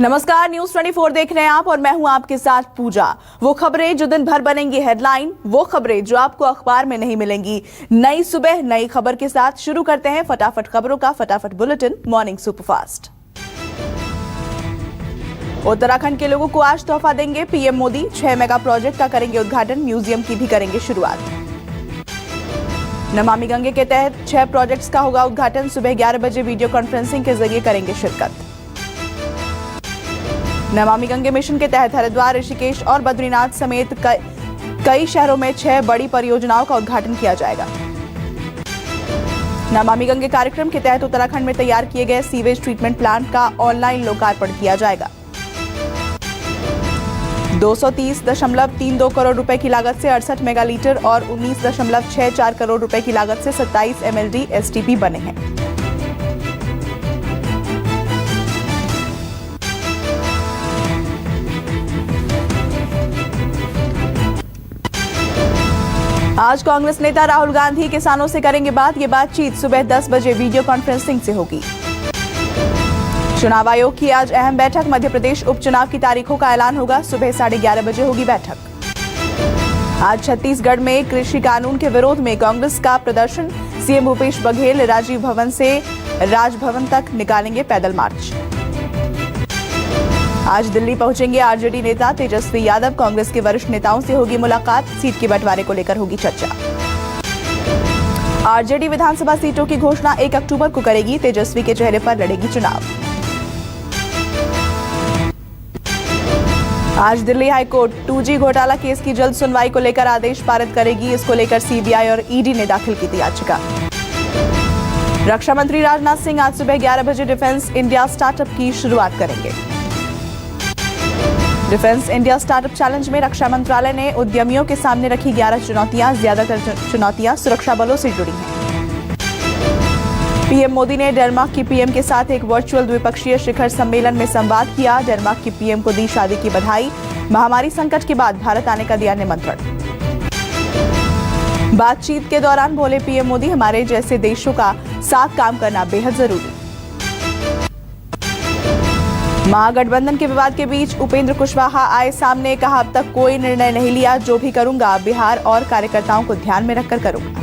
नमस्कार, न्यूज 24 देख रहे हैं आप और मैं हूं आपके साथ पूजा। वो खबरें जो दिन भर बनेंगी हेडलाइन, वो खबरें जो आपको अखबार में नहीं मिलेंगी। नई सुबह नई खबर के साथ शुरू करते हैं फटाफट खबरों का फटाफट बुलेटिन मॉर्निंग सुपरफास्ट। उत्तराखंड के लोगों को आज तोहफा देंगे पीएम मोदी। 6 मेगा प्रोजेक्ट का करेंगे उद्घाटन, म्यूजियम की भी करेंगे शुरुआत। नमामि गंगे के तहत 6 प्रोजेक्ट्स का होगा उद्घाटन। सुबह 11 बजे वीडियो कॉन्फ्रेंसिंग के जरिए करेंगे शिरकत। नमामि गंगे मिशन के तहत हरिद्वार, ऋषिकेश और बद्रीनाथ समेत कई शहरों में 6 बड़ी परियोजनाओं का उद्घाटन किया जाएगा। नमामि गंगे कार्यक्रम के तहत उत्तराखंड में तैयार किए गए सीवेज ट्रीटमेंट प्लांट का ऑनलाइन लोकार्पण किया जाएगा। 230.32 करोड़ रुपए की लागत से 68 मेगालीटर और 19.64 करोड़ रुपए की लागत से 27 MLD STP बने हैं। आज कांग्रेस नेता राहुल गांधी किसानों से करेंगे बात। ये बातचीत सुबह 10 बजे वीडियो कॉन्फ्रेंसिंग से होगी। चुनाव आयोग की आज अहम बैठक, मध्य प्रदेश उपचुनाव की तारीखों का ऐलान होगा। सुबह 11:30 बजे होगी बैठक। आज छत्तीसगढ़ में कृषि कानून के विरोध में कांग्रेस का प्रदर्शन। सीएम भूपेश बघेल राजीव भवन से राजभवन तक निकालेंगे पैदल मार्च। आज दिल्ली पहुंचेंगे आरजेडी नेता तेजस्वी यादव। कांग्रेस के वरिष्ठ नेताओं से होगी मुलाकात। सीट के बंटवारे को लेकर होगी चर्चा। आरजेडी विधानसभा सीटों की घोषणा 1 अक्टूबर को करेगी। तेजस्वी के चेहरे पर लड़ेगी चुनाव। आज दिल्ली हाईकोर्ट 2G घोटाला केस की जल्द सुनवाई को लेकर आदेश पारित करेगी। इसको लेकर सीबीआई और ईडी ने दाखिल की थी याचिका। रक्षा मंत्री राजनाथ सिंह आज सुबह 11 बजे डिफेंस इंडिया स्टार्टअप की शुरुआत करेंगे। डिफेंस इंडिया स्टार्टअप चैलेंज में रक्षा मंत्रालय ने उद्यमियों के सामने रखी 11 चुनौतियां। ज्यादातर चुनौतियां सुरक्षा बलों से जुड़ी हैं। पीएम मोदी ने डेनमार्क की पीएम के साथ एक वर्चुअल द्विपक्षीय शिखर सम्मेलन में संवाद किया। डेनमार्क की पीएम को दी शादी की बधाई। महामारी संकट के बाद भारत आने का दिया निमंत्रण। बातचीत के दौरान बोले पीएम मोदी, हमारे जैसे देशों का साथ काम करना बेहद जरूरी। महागठबंधन के विवाद के बीच उपेंद्र कुशवाहा आए सामने, कहा अब तक कोई निर्णय नहीं लिया, जो भी करूंगा बिहार और कार्यकर्ताओं को ध्यान में रखकर करूंगा।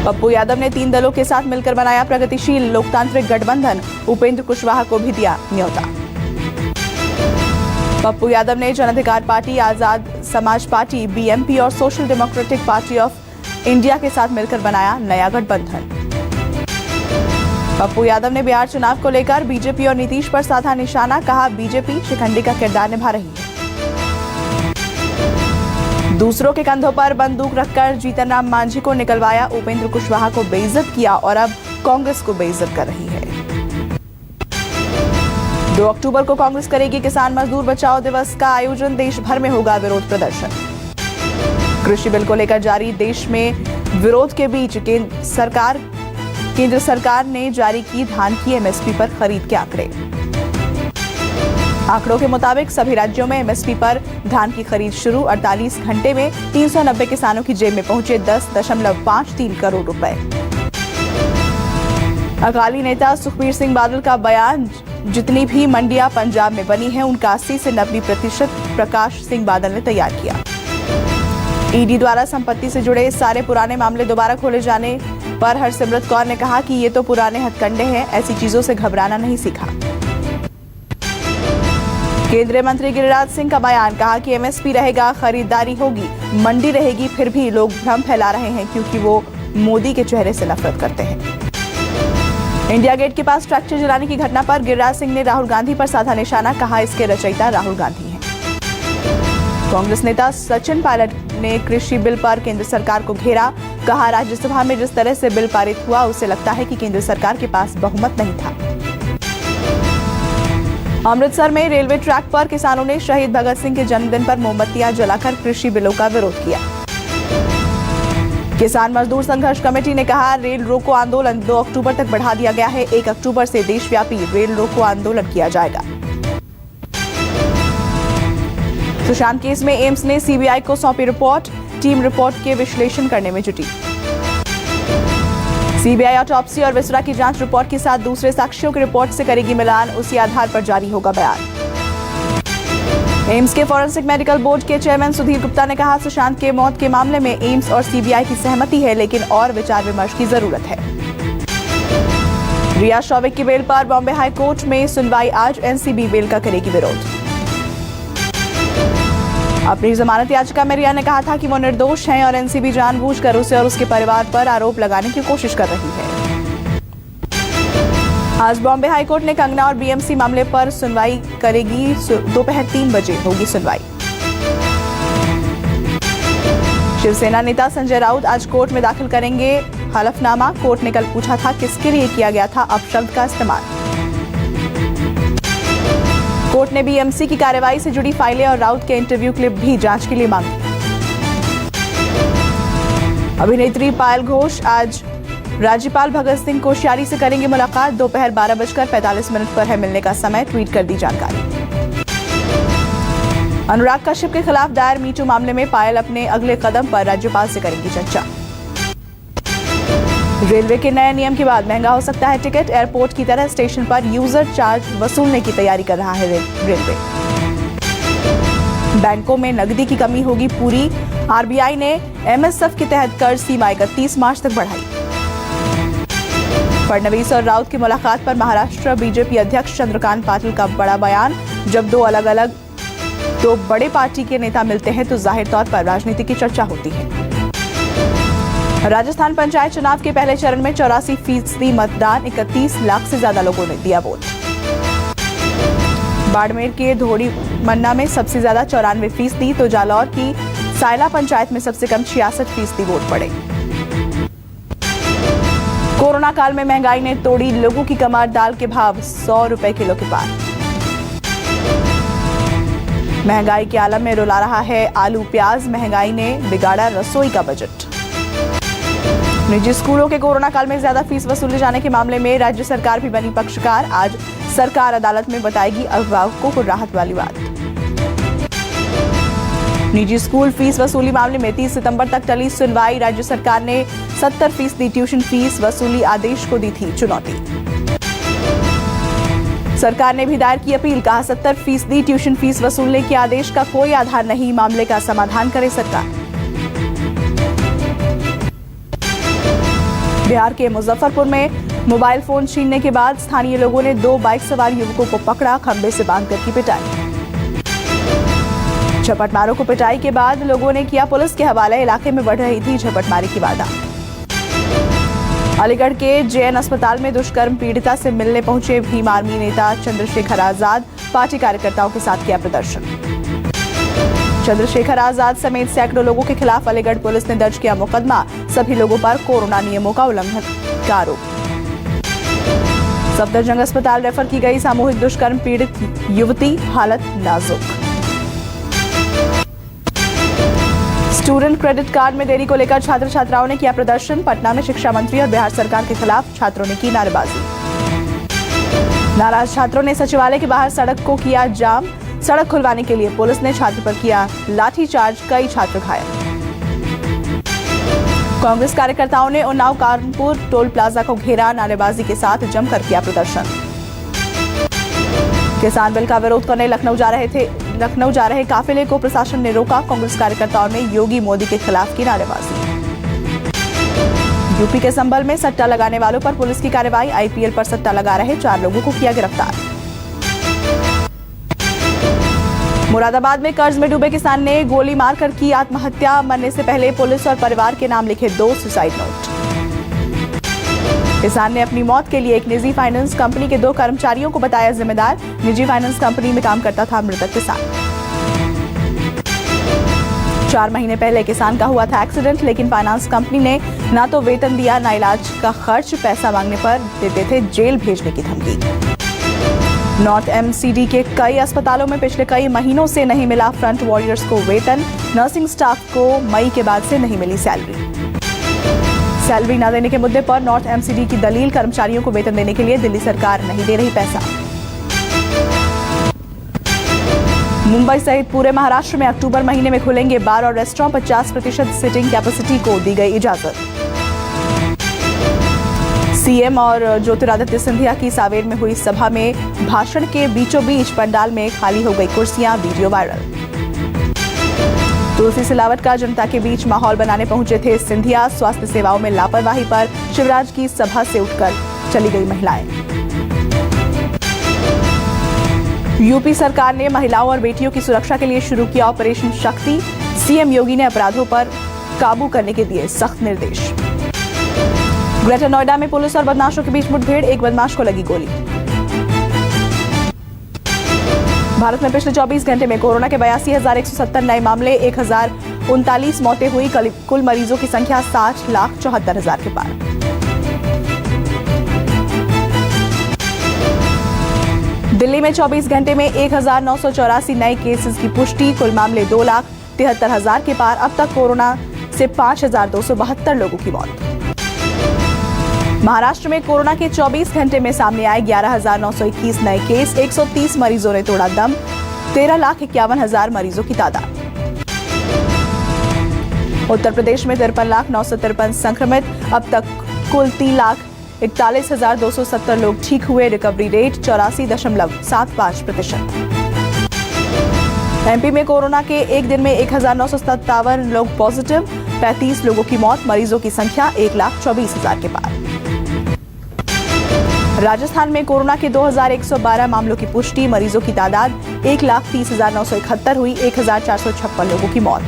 पप्पू यादव ने 3 दलों के साथ मिलकर बनाया प्रगतिशील लोकतांत्रिक गठबंधन। उपेंद्र कुशवाहा को भी दिया न्योता। पप्पू यादव ने जन अधिकार party, Azad Samaj party, BMP और social democratic party of India के साथ मिलकर बनाया नया गठबंधन। पप्पू यादव ने बिहार चुनाव को लेकर बीजेपी और नीतीश पर साधा निशाना, कहा बीजेपी शिखंडी का किरदार निभा रही है। दूसरों के कंधों पर बंदूक रखकर जीतन राम मांझी को निकलवाया। उपेंद्र कुशवाहा को बेइज्जत किया और अब कांग्रेस को बेइज्जत कर रही है। 2 अक्टूबर को कांग्रेस करेगी किसान मजदूर बचाओ दिवस का आयोजन। देश भर में होगा विरोध प्रदर्शन। कृषि बिल को लेकर जारी देश में विरोध के बीच केंद्र सरकार ने जारी की धान की एमएसपी पर खरीद के आंकड़े। आंकड़ों के मुताबिक सभी राज्यों में एमएसपी पर धान की खरीद शुरू। 48 घंटे में 390 किसानों की जेब में पहुंचे 10.53 करोड़ रुपए। अकाली नेता सुखबीर सिंह बादल का बयान, जितनी भी मंडियां पंजाब में बनी हैं उनका 80 से 90% प्रकाश सिंह बादल ने तैयार किया। ईडी द्वारा संपत्ति से जुड़े सारे पुराने मामले दोबारा खोले जाने पर हरसिमरत कौर ने कहा कि ये तो पुराने हथकंडे हैं, ऐसी चीजों से घबराना नहीं सीखा। केंद्रीय मंत्री गिरिराज सिंह का बयान, कहा कि एमएसपी रहेगा, खरीदारी होगी, मंडी रहेगी, फिर भी लोग भ्रम फैला रहे हैं क्योंकि वो मोदी के चेहरे से नफरत करते हैं। इंडिया गेट के पास ट्रैक्टर जलाने की घटना पर गिरिराज सिंह ने राहुल गांधी पर साधा निशाना, कहा इसके रचयिता राहुल गांधी हैं। कांग्रेस नेता सचिन पायलट ने कृषि बिल पर केंद्र सरकार को घेरा, कहा राज्यसभा में जिस तरह से बिल पारित हुआ उससे लगता है कि केंद्र सरकार के पास बहुमत नहीं था। अमृतसर में रेलवे ट्रैक पर किसानों ने शहीद भगत सिंह के जन्मदिन पर मोमबत्तियां जलाकर कृषि बिलों का विरोध किया। किसान मजदूर संघर्ष कमेटी ने कहा रेल रोको आंदोलन 2 अक्टूबर तक बढ़ा दिया गया है। 1 अक्टूबर से देशव्यापी रेल रोको आंदोलन किया जाएगा। सुशांत केस में एम्स ने सीबीआई को सौंपी रिपोर्ट। टीम रिपोर्ट के विश्लेषण करने में जुटी। सीबीआई ऑटोप्सी और विसरा की जांच रिपोर्ट के साथ दूसरे साक्ष्यों की रिपोर्ट से करेगी मिलान, उसी आधार पर जारी होगा बयान। एम्स के फॉरेंसिक मेडिकल बोर्ड के चेयरमैन सुधीर गुप्ता ने कहा, सुशांत के मौत के मामले में एम्स और सीबीआई की सहमति है, लेकिन और विचार विमर्श की जरूरत है। रिया शौविक की बेल पर बॉम्बे हाई कोर्ट में सुनवाई आज, एनसीबी बेल का करेगी विरोध। अपनी जमानत याचिका में रिया ने कहा था कि वो निर्दोष हैं और एनसीबी जानबूझकर उसे और उसके परिवार पर आरोप लगाने की कोशिश कर रही है। आज बॉम्बे हाईकोर्ट ने कंगना और बीएमसी मामले पर सुनवाई करेगी, दोपहर 3 बजे होगी सुनवाई। शिवसेना नेता संजय राउत आज कोर्ट में दाखिल करेंगे हलफनामा। कोर्ट ने कल पूछा था किसके लिए किया गया था अपशब्द का इस्तेमाल। कोर्ट ने बीएमसी की कार्रवाई से जुड़ी फाइलें और राउत के इंटरव्यू क्लिप भी जांच के लिए मांगी। अभिनेत्री पायल घोष आज राज्यपाल भगत सिंह कोश्यारी से करेंगे मुलाकात। दोपहर 12:45 पर है मिलने का समय, ट्वीट कर दी जानकारी। अनुराग कश्यप के खिलाफ दायर मीटू मामले में पायल अपने अगले कदम पर राज्यपाल से करेंगी चर्चा। रेलवे के नए नियम के बाद महंगा हो सकता है टिकट। एयरपोर्ट की तरह स्टेशन पर यूजर चार्ज वसूलने की तैयारी कर रहा है रेलवे। बैंकों में नकदी की कमी होगी पूरी। आरबीआई ने एमएसएफ के तहत कर्ज सीमा 31 मार्च तक बढ़ाई। फडणवीस और राउत की मुलाकात पर महाराष्ट्र बीजेपी अध्यक्ष चंद्रकांत पाटिल का बड़ा बयान। जब दो बड़े पार्टी के नेता मिलते हैं तो जाहिर तौर पर राजनीति की चर्चा होती है। राजस्थान पंचायत चुनाव के पहले चरण में 84% मतदान, 31 लाख से ज्यादा लोगों ने दिया वोट। बाड़मेर के धोड़ी मन्ना में सबसे ज्यादा 94%, तो जालौर की सायला पंचायत में सबसे कम 66% वोट पड़े। कोरोना काल में महंगाई ने तोड़ी लोगों की कमर। दाल के भाव 100 रुपए किलो के पार। महंगाई के आलम में रुला रहा है आलू प्याज। महंगाई ने बिगाड़ा रसोई का बजट। निजी स्कूलों के कोरोना काल में ज्यादा फीस वसूले जाने के मामले में राज्य सरकार भी बनी पक्षकार। आज सरकार अदालत में बताएगी अभिभावकों को राहत वाली बात। निजी स्कूल फीस वसूली मामले में 30 सितंबर तक टली सुनवाई। राज्य सरकार ने 70% ट्यूशन फीस वसूली आदेश को दी थी चुनौती। सरकार ने भी दायर की अपील। कहा 70% ट्यूशन फीस वसूलने के आदेश का कोई आधार नहीं, मामले का समाधान करे सरकार। बिहार के मुजफ्फरपुर में मोबाइल फोन छीनने के बाद स्थानीय लोगों ने 2 बाइक सवार युवकों को पकड़ा, खंबे से बांधकर की पिटाई। झपटमारों को पिटाई के बाद लोगों ने किया पुलिस के हवाले। इलाके में बढ़ रही थी झपटमारी की वारदात। अलीगढ़ के जेएन अस्पताल में दुष्कर्म पीड़िता से मिलने पहुंचे भीम आर्मी नेता चंद्रशेखर आजाद। पार्टी कार्यकर्ताओं के साथ किया प्रदर्शन। चंद्रशेखर आजाद समेत सैकड़ों लोगों के खिलाफ अलीगढ़ पुलिस ने दर्ज किया मुकदमा। सभी लोगों पर कोरोना नियमों का उल्लंघन का आरोप। सफदरजंग अस्पताल रेफर की गई सामूहिक दुष्कर्म पीड़ित युवती, हालत नाजुक। स्टूडेंट क्रेडिट कार्ड में देरी को लेकर छात्र छात्राओं ने किया प्रदर्शन। पटना में शिक्षा मंत्री और बिहार सरकार के खिलाफ छात्रों ने की नारेबाजी। नाराज छात्रों ने सचिवालय के बाहर सड़क को किया जाम। सड़क खुलवाने के लिए पुलिस ने छात्र पर किया लाठीचार्ज, कई छात्र घायल। कांग्रेस कार्यकर्ताओं ने उन्नाव कानपुर टोल प्लाजा को घेरा। नारेबाजी के साथ जमकर किया प्रदर्शन। किसान बिल का विरोध करने लखनऊ जा रहे काफिले को प्रशासन ने रोका। कांग्रेस कार्यकर्ताओं ने योगी मोदी के खिलाफ की नारेबाजी। यूपी के संभल में सट्टा लगाने वालों पर पुलिस की कार्रवाई। आईपीएल पर सट्टा लगा रहे 4 लोगों को किया गिरफ्तार। मुरादाबाद में कर्ज में डूबे किसान ने गोली मारकर की आत्महत्या। मरने से पहले पुलिस और परिवार के नाम लिखे 2 सुसाइड नोट। किसान ने अपनी मौत के लिए एक निजी फाइनेंस कंपनी के 2 कर्मचारियों को बताया जिम्मेदार। निजी फाइनेंस कंपनी में काम करता था मृतक किसान। 4 महीने पहले किसान का हुआ था एक्सीडेंट, लेकिन फाइनेंस कंपनी ने ना तो वेतन दिया, ना इलाज का खर्च। पैसा मांगने पर देते थे जेल भेजने की धमकी। नॉर्थ एमसीडी के कई अस्पतालों में पिछले कई महीनों से नहीं मिला फ्रंट वॉरियर्स को वेतन। नर्सिंग स्टाफ को मई के बाद से नहीं मिली सैलरी न देने के मुद्दे पर नॉर्थ एमसीडी की दलील। कर्मचारियों को वेतन देने के लिए दिल्ली सरकार नहीं दे रही पैसा। मुंबई सहित पूरे महाराष्ट्र में अक्टूबर महीने में खुलेंगे बार और रेस्टोरेंट। 50% सिटिंग कैपेसिटी को दी गई इजाजत। सीएम और ज्योतिरादित्य सिंधिया की सावेर में हुई सभा में भाषण के बीचों बीच पंडाल में खाली हो गई कुर्सियां, वीडियो वायरल। तुलसी सिलावट का जनता के बीच माहौल बनाने पहुंचे थे सिंधिया। स्वास्थ्य सेवाओं में लापरवाही पर शिवराज की सभा से उठकर चली गई महिलाएं। यूपी सरकार ने महिलाओं और बेटियों की सुरक्षा के लिए शुरू किया ऑपरेशन शक्ति। सीएम योगी ने अपराधों पर काबू करने के दिए सख्त निर्देश। ग्रेटर नोएडा में पुलिस और बदमाशों के बीच मुठभेड़, एक बदमाश को लगी गोली। भारत में पिछले 24 घंटे में कोरोना के 82,170 नए मामले, 1,039 मौतें हुई। कुल मरीजों की संख्या 60,74,000 के पार। दिल्ली में 24 घंटे में 1,984 नए केसेस की पुष्टि। कुल मामले 2,73,000 के पार। अब तक कोरोना से 5,272 लोगों की मौत। महाराष्ट्र में कोरोना के 24 घंटे में सामने आए 11,921 नए केस, 130 मरीजों ने तोड़ा दम। 13,51,000 मरीजों की तादाद। उत्तर प्रदेश में 53,953 संक्रमित। अब तक कुल 3,41,270 लोग ठीक हुए। Recovery rate 84.75%। एमपी में कोरोना के एक दिन में 1,957 लोग पॉजिटिव, 35 लोगों की मौत। मरीजों की संख्या 1,24,000 के पार। राजस्थान में कोरोना के 2,112 मामलों की पुष्टि। मरीजों की तादाद 1,30,971 हुई। 1,456 लोगों की मौत।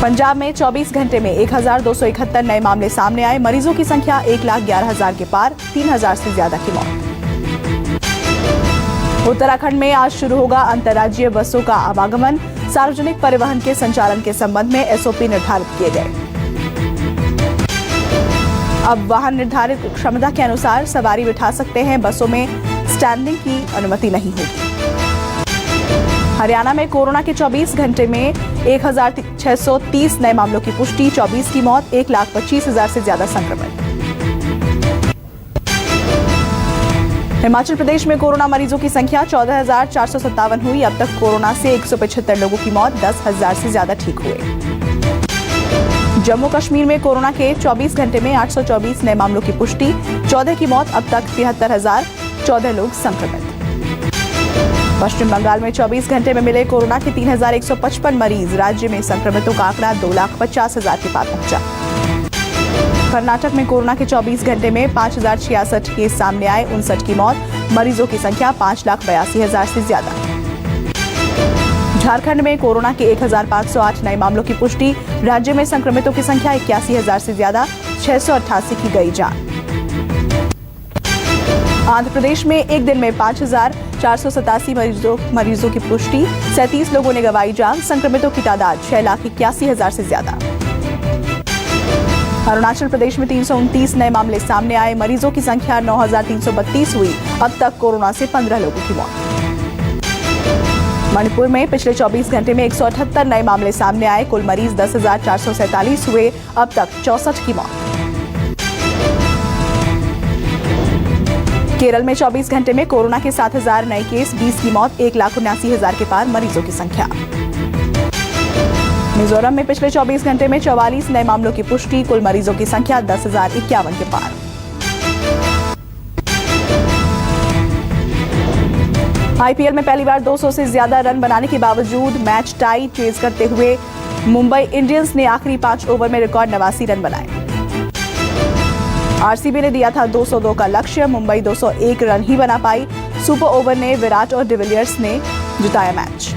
पंजाब में 24 घंटे में 1,271 नए मामले सामने आए। मरीजों की संख्या 1,11,000 के पार। 3,000 से ज्यादा की मौत। उत्तराखंड में आज शुरू होगा अंतर्राज्यीय बसों का आवागमन। सार्वजनिक परिवहन के संचालन के संबंध में एसओपी निर्धारित किए गए। अब वाहन निर्धारित क्षमता के अनुसार सवारी बिठा सकते हैं। बसों में स्टैंडिंग की अनुमति नहीं होगी। हरियाणा में कोरोना के 24 घंटे में 1,630 नए मामलों की पुष्टि, 24 की मौत, 1,25,000 से ज्यादा संक्रमित। हिमाचल प्रदेश में कोरोना मरीजों की संख्या 14,457 हुई। अब तक कोरोना से 175 लोगों की मौत, 10,000 से ज्यादा ठीक हुए। जम्मू कश्मीर में कोरोना के 24 घंटे में 824 नए मामलों की पुष्टि, 14 की मौत। अब तक 73,014 लोग संक्रमित। पश्चिम बंगाल में 24 घंटे में मिले कोरोना के 3,155 मरीज। राज्य में संक्रमितों का आंकड़ा 2,50,000 के पार पहुंचा। कर्नाटक में कोरोना के 24 घंटे में 5,066 केस सामने आए, 59 की मौत। मरीजों की संख्या 5,82,000 से ज्यादा। झारखंड में कोरोना के 1,508 नए मामलों की पुष्टि। राज्य में संक्रमितों की संख्या 81,000 से ज्यादा। 688 की गई जान। आंध्र प्रदेश में एक दिन में 5,487 मरीजों की पुष्टि। 37 लोगों ने गंवाई जान। संक्रमितों की तादाद 6,81,000 से ज्यादा। अरुणाचल प्रदेश में 329 नए मामले सामने आए। मरीजों की संख्या 9,332 हुई। अब तक कोरोना से 15 लोगों की मौत। मणिपुर में पिछले 24 घंटे में 178 नए मामले सामने आए। कुल मरीज 10,447 हुए। अब तक 64 की मौत। केरल में 24 घंटे में कोरोना के 7,000 नए केस, 20 की मौत, 1,79,000 के पार मरीजों की संख्या। मिजोरम में पिछले 24 घंटे में 44 नए मामलों की पुष्टि। कुल मरीजों की संख्या 10,051 के पार। आईपीएल में पहली बार 200 से ज्यादा रन बनाने के बावजूद मैच टाई चेज करते हुए मुंबई इंडियंस ने आखिरी 5 ओवर में रिकॉर्ड 89 रन बनाए। आरसीबी ने दिया था 202 का लक्ष्य। मुंबई 201 रन ही बना पाई। सुपर ओवर ने विराट और डिविलियर्स ने जिताया मैच।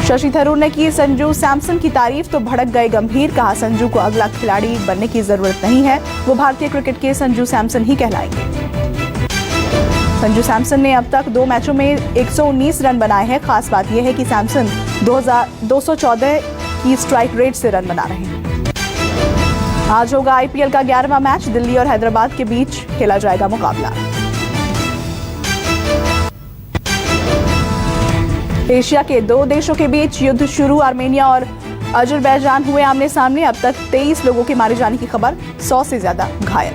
शशि थरूर ने की संजू सैमसन की तारीफ तो भड़क गए गंभीर। कहा संजू को अगला खिलाड़ी बनने की जरूरत नहीं है, वो भारतीय क्रिकेट के संजू सैमसन ही कहलाएंगे। संजू सैमसन ने अब तक 2 मैचों में 119 रन बनाए हैं। खास बात यह है कि सैमसन 214 की स्ट्राइक रेट से रन बना रहे हैं। आज होगा आईपीएल का 11वां मैच। दिल्ली और हैदराबाद के बीच खेला जाएगा मुकाबला। एशिया के 2 देशों के बीच युद्ध शुरू। आर्मेनिया और अजरबैजान हुए आमने सामने। अब तक 23 लोगों के मारे जाने की खबर, 100 से ज्यादा घायल।